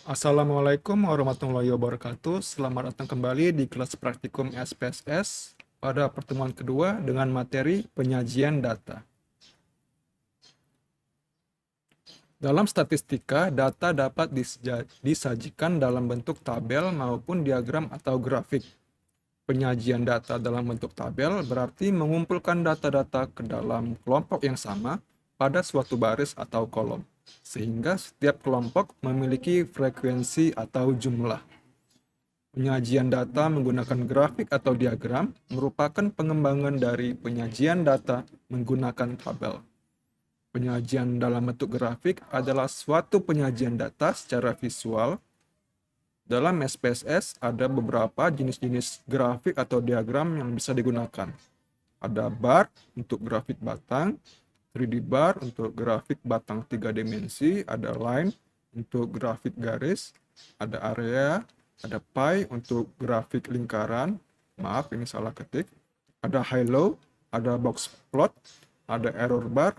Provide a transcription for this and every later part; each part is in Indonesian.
Assalamualaikum warahmatullahi wabarakatuh. Selamat datang kembali di kelas praktikum SPSS pada pertemuan kedua dengan materi penyajian data. Dalam statistika, data dapat disajikan dalam bentuk tabel maupun diagram atau grafik. Penyajian data dalam bentuk tabel berarti mengumpulkan data-data ke dalam kelompok yang sama pada suatu baris atau kolom, sehingga setiap kelompok memiliki frekuensi atau jumlah. Penyajian data menggunakan grafik atau diagram merupakan pengembangan dari penyajian data menggunakan tabel. Penyajian dalam bentuk grafik adalah suatu penyajian data secara visual. Dalam SPSS ada beberapa jenis-jenis grafik atau diagram yang bisa digunakan. Ada bar untuk grafik batang, 3D bar untuk grafik batang 3 dimensi, ada line untuk grafik garis, ada area, ada pie untuk grafik lingkaran, maaf ini salah ketik, ada high-low, ada box plot, ada error bar,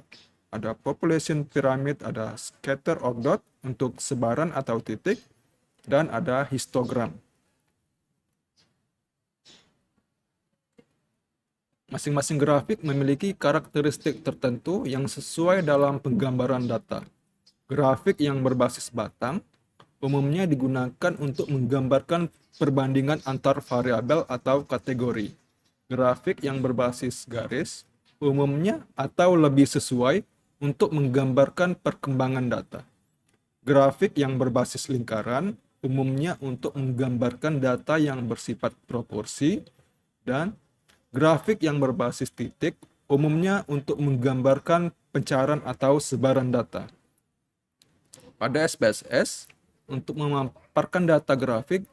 ada population pyramid, ada scatter or dot untuk sebaran atau titik, dan ada histogram. Masing-masing grafik memiliki karakteristik tertentu yang sesuai dalam penggambaran data. Grafik yang berbasis batang umumnya digunakan untuk menggambarkan perbandingan antar variabel atau kategori. Grafik yang berbasis garis umumnya atau lebih sesuai untuk menggambarkan perkembangan data. Grafik yang berbasis lingkaran umumnya untuk menggambarkan data yang bersifat proporsi, dan grafik yang berbasis titik umumnya untuk menggambarkan pencarian atau sebaran data. Pada SPSS, untuk memaparkan data grafik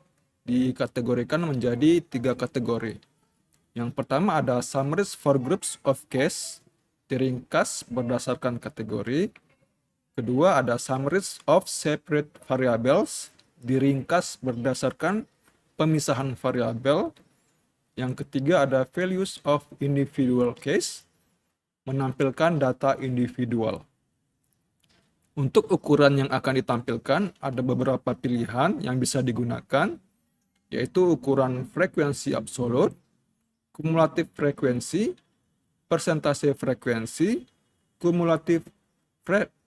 dikategorikan menjadi 3 kategori. Yang pertama ada summaries for groups of case, diringkas berdasarkan kategori. Kedua ada summaries of separate variables, diringkas berdasarkan pemisahan variabel. Yang ketiga ada values of individual case, menampilkan data individual. Untuk ukuran yang akan ditampilkan ada beberapa pilihan yang bisa digunakan, yaitu ukuran frekuensi absolut, kumulatif frekuensi, persentase frekuensi, kumulatif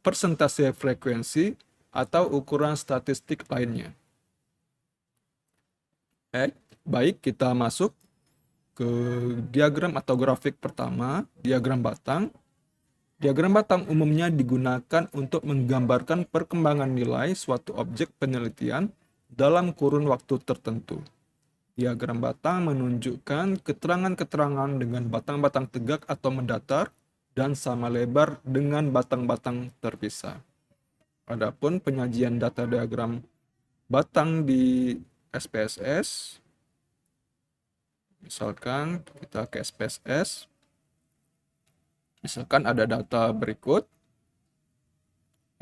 persentase frekuensi, atau ukuran statistik lainnya. Baik, kita masuk ke diagram atau grafik pertama, diagram batang. Diagram batang umumnya digunakan untuk menggambarkan perkembangan nilai suatu objek penelitian dalam kurun waktu tertentu. Diagram batang menunjukkan keterangan-keterangan dengan batang-batang tegak atau mendatar dan sama lebar dengan batang-batang terpisah. Adapun penyajian data diagram batang di SPSS, misalkan kita ke SPSS, misalkan ada data berikut.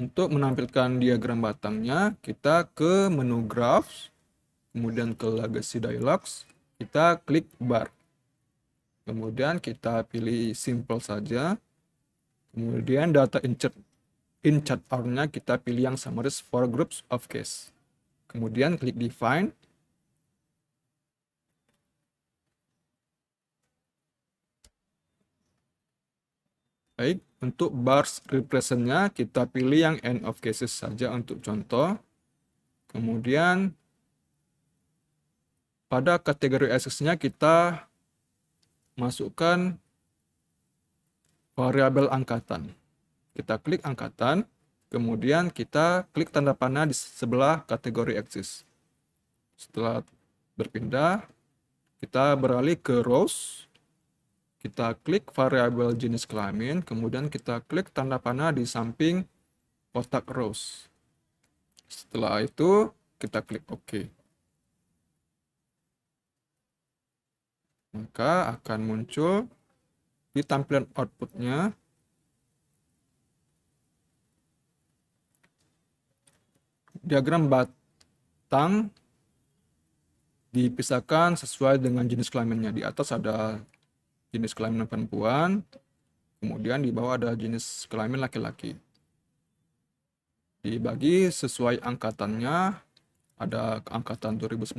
Untuk menampilkan diagram batangnya, kita ke menu Graphs, kemudian ke Legacy Dialogs, kita klik bar. Kemudian kita pilih Simple saja. Kemudian data in chart R-nya kita pilih yang Summaries for Groups of Case. Kemudian klik Define. Baik, untuk bars represent-nya kita pilih yang end of cases saja untuk contoh. Kemudian pada kategori access-nya kita masukkan variabel angkatan. Kita klik angkatan, kemudian kita klik tanda panah di sebelah kategori axis. Setelah berpindah, kita beralih ke rows. Kita klik variabel jenis kelamin, kemudian kita klik tanda panah di samping kotak rows. Setelah itu, kita klik OK. Maka akan muncul di tampilan outputnya diagram batang dipisahkan sesuai dengan jenis kelaminnya. Di atas ada jenis kelamin perempuan, kemudian di bawah ada jenis kelamin laki-laki. Dibagi sesuai angkatannya, Ada angkatan 2019,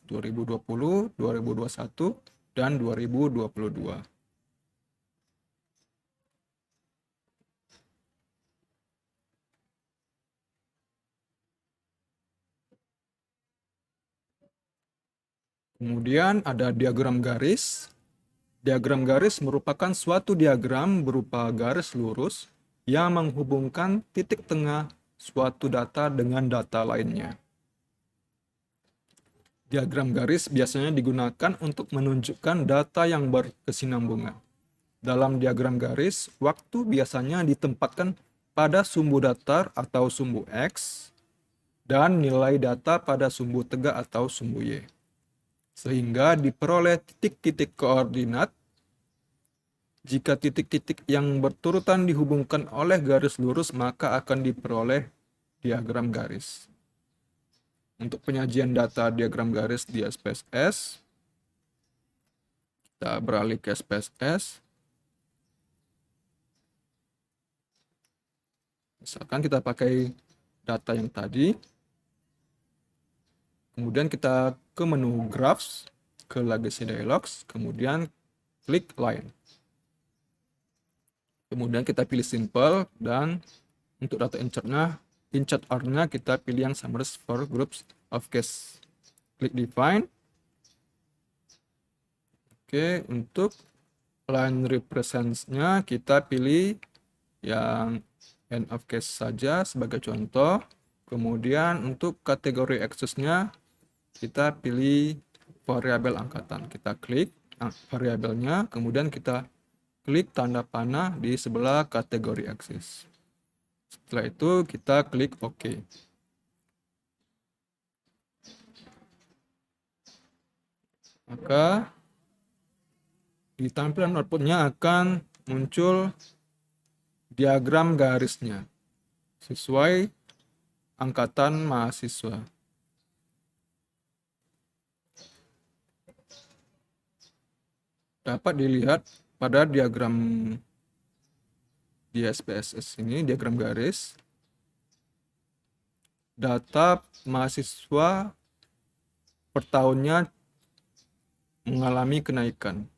2020, 2021, dan 2022. Kemudian ada diagram garis. Diagram garis merupakan suatu diagram berupa garis lurus yang menghubungkan titik tengah suatu data dengan data lainnya. Diagram garis biasanya digunakan untuk menunjukkan data yang berkesinambungan. Dalam diagram garis, waktu biasanya ditempatkan pada sumbu datar atau sumbu X dan nilai data pada sumbu tegak atau sumbu Y, sehingga diperoleh titik-titik koordinat. Jika titik-titik yang berturutan dihubungkan oleh garis lurus, maka akan diperoleh diagram garis. Untuk penyajian data diagram garis di SPSS, kita beralih ke SPSS. Misalkan kita pakai data yang tadi, kemudian kita ke menu Graphs, ke Legacy Dialogs, kemudian klik Line. Kemudian kita pilih Simple, dan untuk data insert R-nya kita pilih yang Summarize for Groups of Case. Klik Define. Oke, untuk line represents-nya kita pilih yang end of case saja sebagai contoh. Kemudian untuk kategori access-nya kita pilih variabel angkatan. Kita klik variabelnya, kemudian kita klik tanda panah di sebelah kategori access. Setelah itu kita klik OK. Maka di tampilan outputnya akan muncul diagram garisnya sesuai angkatan mahasiswa. Dapat dilihat pada diagram di SPSS ini, diagram garis, data mahasiswa per tahunnya mengalami kenaikan.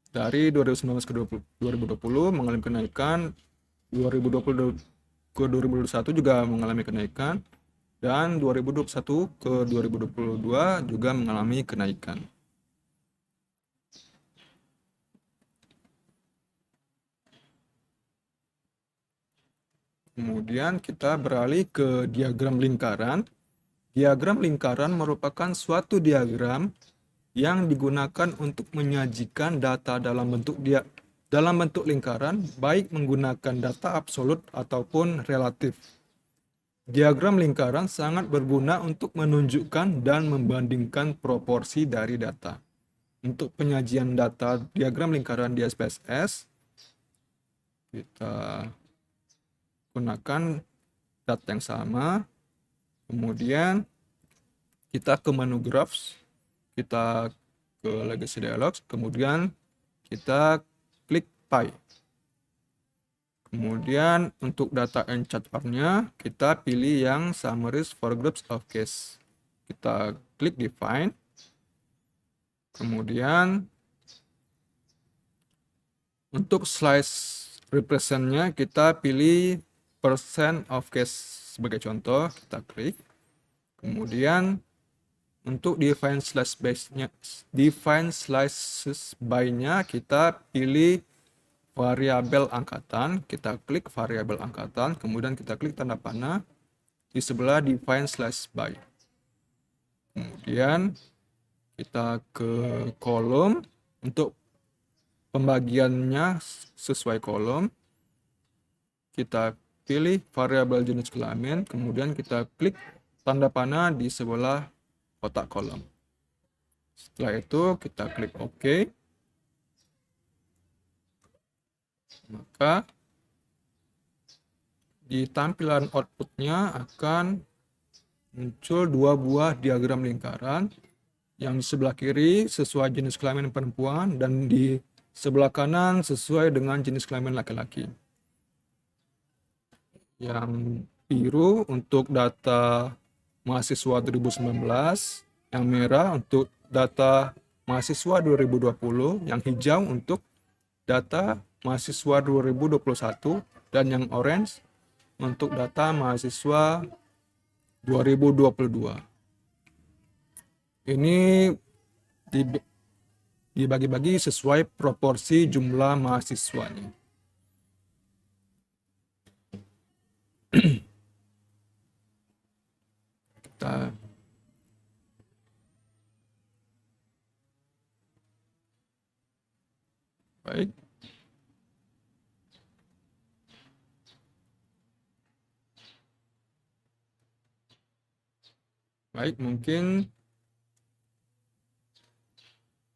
Dari 2019 ke 2020 mengalami kenaikan, 2020 ke 2021 juga mengalami kenaikan, dan 2021 ke 2022 juga mengalami kenaikan. Kemudian kita beralih ke diagram lingkaran. Diagram lingkaran merupakan suatu diagram yang digunakan untuk menyajikan data dalam bentuk lingkaran, baik menggunakan data absolut ataupun relatif. Diagram lingkaran sangat berguna untuk menunjukkan dan membandingkan proporsi dari data. Untuk penyajian data diagram lingkaran di SPSS, kita gunakan data yang sama, kemudian kita ke menu Graphs, kita ke Legacy Dialogs, kemudian kita klik Pie. Kemudian untuk data insert R-nya kita pilih yang Summarize for Groups of Case. Kita klik Define. Kemudian untuk slice represent-nya kita pilih percent of case sebagai contoh, kita klik. Kemudian untuk define slices by-nya kita pilih variabel angkatan, kita klik variabel angkatan, kemudian kita klik tanda panah di sebelah define slice by. Kemudian kita ke kolom, untuk pembagiannya sesuai kolom, kita pilih variabel jenis kelamin, kemudian kita klik tanda panah di sebelah kotak kolom. Setelah itu kita klik OK. Maka di tampilan outputnya akan muncul dua buah diagram lingkaran, yang di sebelah kiri sesuai jenis kelamin perempuan dan di sebelah kanan sesuai dengan jenis kelamin laki-laki. Yang biru untuk data mahasiswa 2019, yang merah untuk data mahasiswa 2020, yang hijau untuk data mahasiswa 2021, dan yang orange untuk data mahasiswa 2022. Ini dibagi-bagi sesuai proporsi jumlah mahasiswanya. Kita baik. Baik, mungkin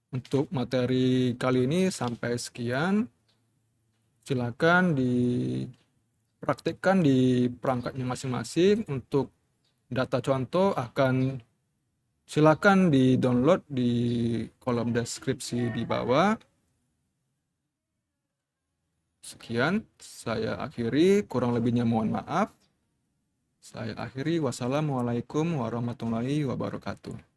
untuk materi kali ini sampai sekian. Silakan dipraktikkan di perangkatnya masing-masing. Untuk data contoh silakan di-download di kolom deskripsi di bawah. Sekian, saya akhiri. Kurang lebihnya mohon maaf. Saya akhiri. Wassalamualaikum warahmatullahi wabarakatuh.